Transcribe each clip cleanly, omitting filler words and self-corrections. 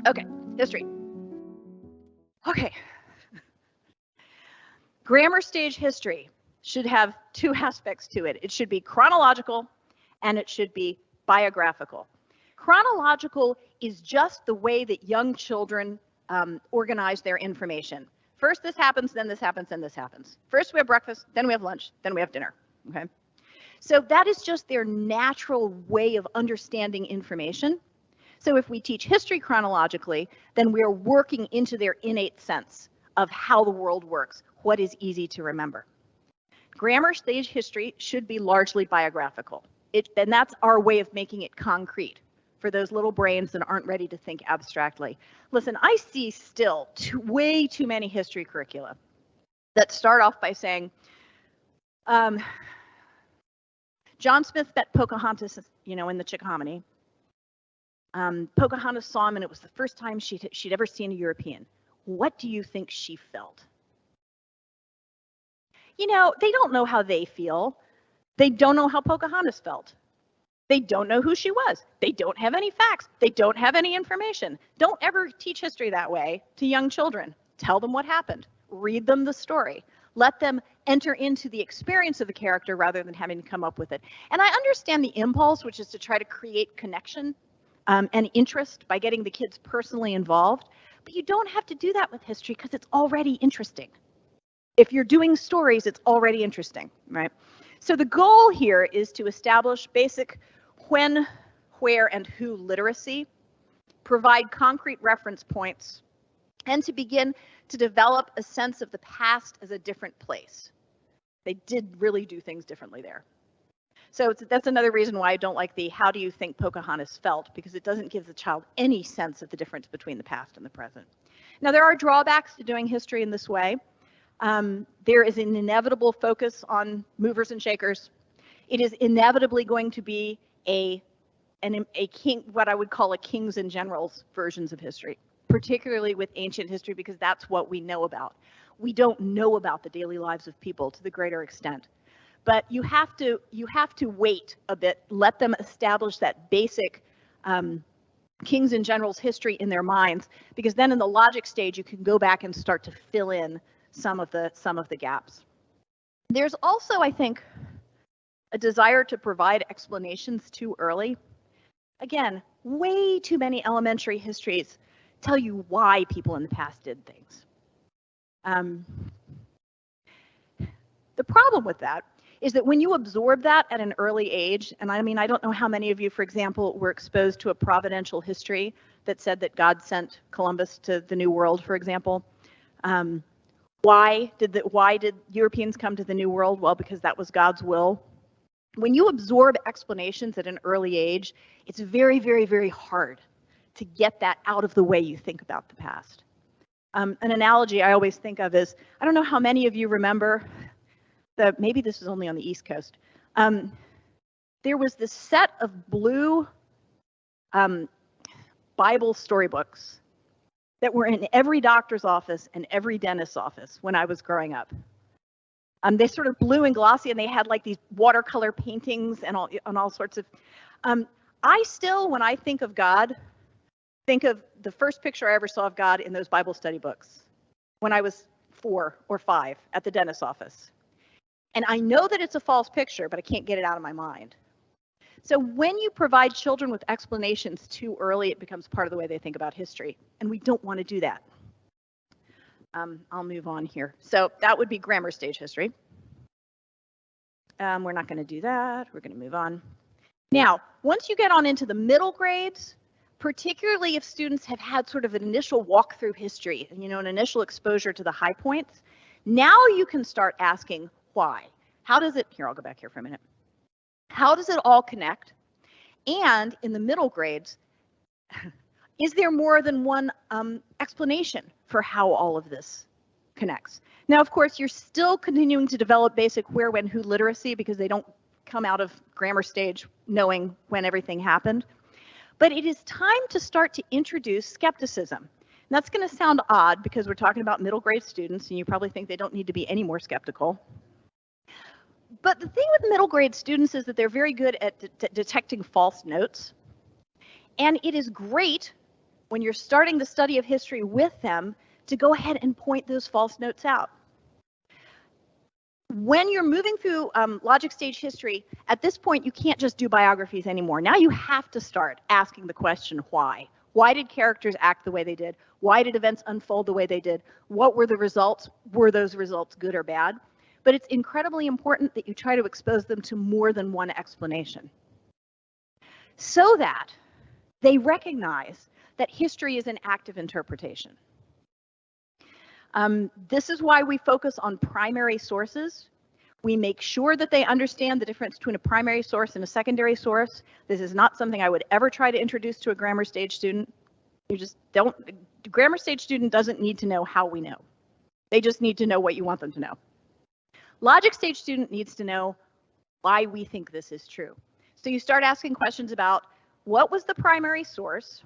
Okay, history. Okay. Grammar stage history should have two aspects to it. It should be chronological and it should be biographical. Chronological is just the way that young children organize their information. First this happens, then this happens, then this happens. First we have breakfast, then we have lunch, then we have dinner. Okay? So that is just their natural way of understanding information. So if we teach history chronologically, then we're working into their innate sense of how the world works, what is easy to remember. Grammar stage history should be largely biographical. And that's our way of making it concrete for those little brains that aren't ready to think abstractly. Listen, I see still way too many history curricula that start off by saying, John Smith met Pocahontas, in the Chickahominy. Pocahontas saw him, and it was the first time she'd ever seen a European. What do you think she felt? They don't know how they feel. They don't know how Pocahontas felt. They don't know who she was. They don't have any facts. They don't have any information. Don't ever teach history that way to young children. Tell them what happened. Read them the story. Let them enter into the experience of the character rather than having to come up with it. And I understand the impulse, which is to try to create connection and interest by getting the kids personally involved. But you don't have to do that with history because it's already interesting. If you're doing stories, it's already interesting, right? So the goal here is to establish basic when, where, and who literacy, provide concrete reference points, and to begin to develop a sense of the past as a different place. They did really do things differently there. So that's another reason why I don't like the how do you think Pocahontas felt, because it doesn't give the child any sense of the difference between the past and the present. Now, there are drawbacks to doing history in this way. There is an inevitable focus on movers and shakers. It is inevitably going to be a king, what I would call a kings and generals versions of history, particularly with ancient history, because that's what we know about. We don't know about the daily lives of people to the greater extent. But you have to wait a bit, let them establish that basic kings and generals history in their minds, because then in the logic stage you can go back and start to fill in some of the gaps. There's also, I think, a desire to provide explanations too early. Again, way too many elementary histories tell you why people in the past did things. The problem with that is that when you absorb that at an early age, and I mean, I don't know how many of you, for example, were exposed to a providential history that said that God sent Columbus to the New World, for example. Why did Europeans come to the New World? Well, because that was God's will. When you absorb explanations at an early age, it's very, very, very hard to get that out of the way you think about the past. An analogy I always think of is, I don't know how many of you remember, maybe this was only on the East Coast. There was this set of blue Bible storybooks that were in every doctor's office and every dentist's office when I was growing up. They sort of blue and glossy, and they had like these watercolor paintings and all sorts of. I still, when I think of God, think of the first picture I ever saw of God in those Bible study books when I was 4 or 5 at the dentist's office. And I know that it's a false picture, but I can't get it out of my mind. So when you provide children with explanations too early, it becomes part of the way they think about history, and we don't want to do that. I'll move on here. So that would be grammar stage history. We're not going to do that. We're going to move on. Now, once you get on into the middle grades, particularly if students have had sort of an initial walk through history, an initial exposure to the high points, now you can start asking why. How does it, here, I'll go back here for a minute. How does it all connect? And in the middle grades, is there more than one explanation for how all of this connects? Now, of course, you're still continuing to develop basic where, when, who literacy, because they don't come out of grammar stage knowing when everything happened. But it is time to start to introduce skepticism. And that's going to sound odd because we're talking about middle grade students, and you probably think they don't need to be any more skeptical. But the thing with middle grade students is that they're very good at detecting false notes. And it is great when you're starting the study of history with them, to go ahead and point those false notes out. When you're moving through logic stage history, at this point, you can't just do biographies anymore. Now you have to start asking the question, why? Why did characters act the way they did? Why did events unfold the way they did? What were the results? Were those results good or bad? But it's incredibly important that you try to expose them to more than one explanation, so that they recognize that history is an active interpretation. This is why we focus on primary sources. We make sure that they understand the difference between a primary source and a secondary source. This is not something I would ever try to introduce to a grammar stage student. You just don't, the grammar stage student doesn't need to know how we know. They just need to know what you want them to know. Logic stage student needs to know why we think this is true. So you start asking questions about what was the primary source?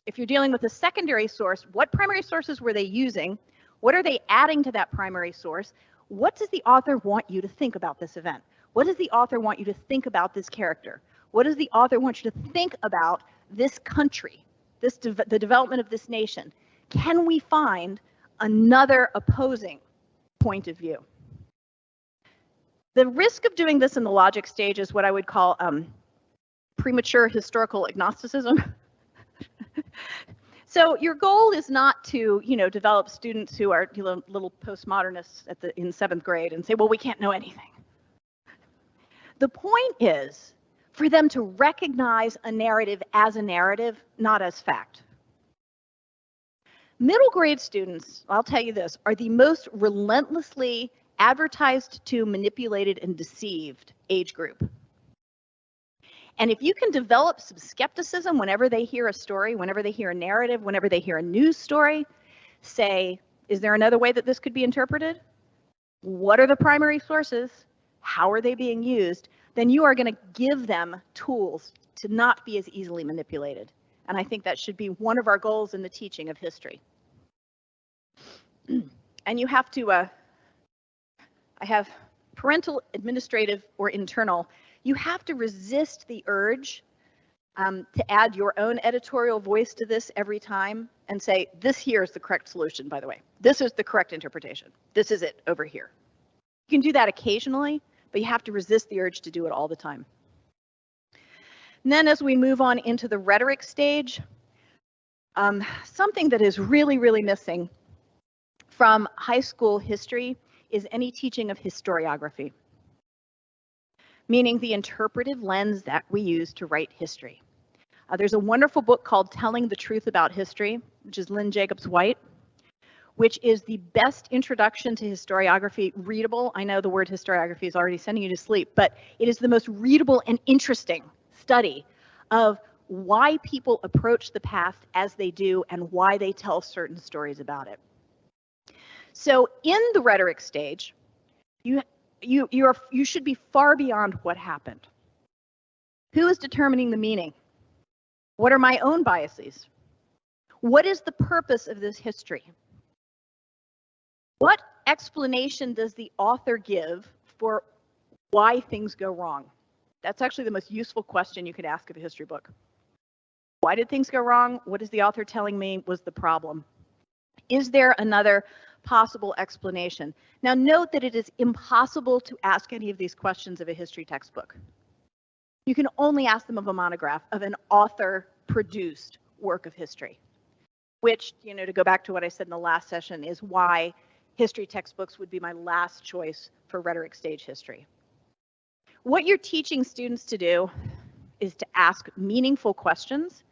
If you're dealing with a secondary source, what primary sources were they using? What are they adding to that primary source? What does the author want you to think about this event? What does the author want you to think about this character? What does the author want you to think about this country, the development of this nation? Can we find another opposing point of view? The risk of doing this in the logic stage is what I would call premature historical agnosticism. So your goal is not to, develop students who are little postmodernists in 7th grade and say, well, we can't know anything. The point is for them to recognize a narrative, not as fact. Middle grade students, I'll tell you this, are the most relentlessly advertised to, manipulated, and deceived age group. And if you can develop some skepticism whenever they hear a story, whenever they hear a narrative, whenever they hear a news story, say, is there another way that this could be interpreted? What are the primary sources? How are they being used? Then you are going to give them tools to not be as easily manipulated. And I think that should be one of our goals in the teaching of history. And you have to, I have parental, administrative, or internal. You have to resist the urge to add your own editorial voice to this every time and say, this here is the correct solution, by the way. This is the correct interpretation. This is it over here. You can do that occasionally, but you have to resist the urge to do it all the time. And then as we move on into the rhetoric stage, something that is really, really missing from high school history is any teaching of historiography, meaning the interpretive lens that we use to write history. There's a wonderful book called Telling the Truth About History, which is Lynn Jacobs White, which is the best introduction to historiography, readable. I know the word historiography is already sending you to sleep, but it is the most readable and interesting study of why people approach the past as they do and why they tell certain stories about it. So in the rhetoric stage, you should be far beyond what happened. Who is determining the meaning? What are my own biases? What is the purpose of this history? What explanation does the author give for why things go wrong? That's actually the most useful question you could ask of a history book. Why did things go wrong? What is the author telling me was the problem? Is there another possible explanation? Now note that it is impossible to ask any of these questions of a history textbook. You can only ask them of a monograph, of an author-produced work of history, which, to go back to what I said in the last session, is why history textbooks would be my last choice for rhetoric stage history. What you're teaching students to do is to ask meaningful questions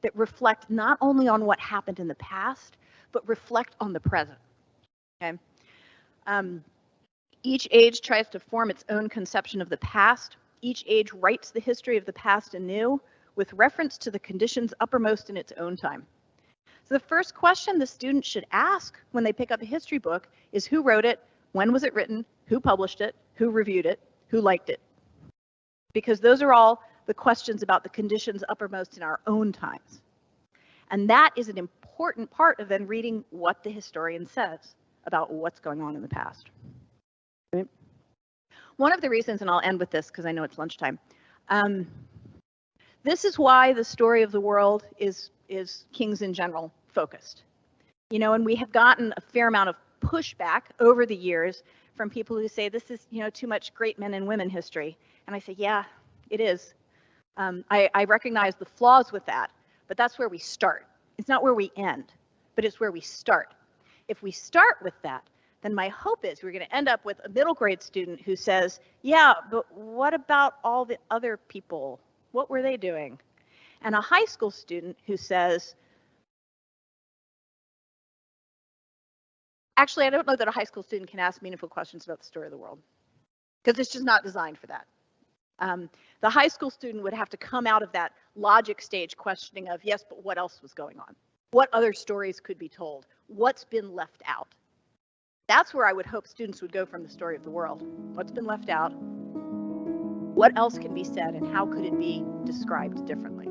that reflect not only on what happened in the past, but reflect on the present. Okay. Each age tries to form its own conception of the past. Each age writes the history of the past anew with reference to the conditions uppermost in its own time. So the first question the student should ask when they pick up a history book is who wrote it, when was it written, who published it, who reviewed it, who liked it? Because those are all the questions about the conditions uppermost in our own times. And that is an important part of then reading what the historian says about what's going on in the past. Right? One of the reasons, and I'll end with this because I know it's lunchtime, this is why the story of the world is is kings in general focused. You know, and we have gotten a fair amount of pushback over the years from people who say this is, you know, too much great men and women history. And I say, yeah, it is. I recognize the flaws with that, but that's where we start. It's not where we end, but it's where we start. If we start with that, then my hope is we're going to end up with a middle grade student who says, yeah, but what about all the other people? What were they doing? And a high school student who says, actually, I don't know that a high school student can ask meaningful questions about the story of the world, because it's just not designed for that. The high school student would have to come out of that logic stage questioning of, yes, but what else was going on? What other stories could be told? What's been left out? That's where I would hope students would go from the story of the world. What's been left out? What else can be said, and how could it be described differently?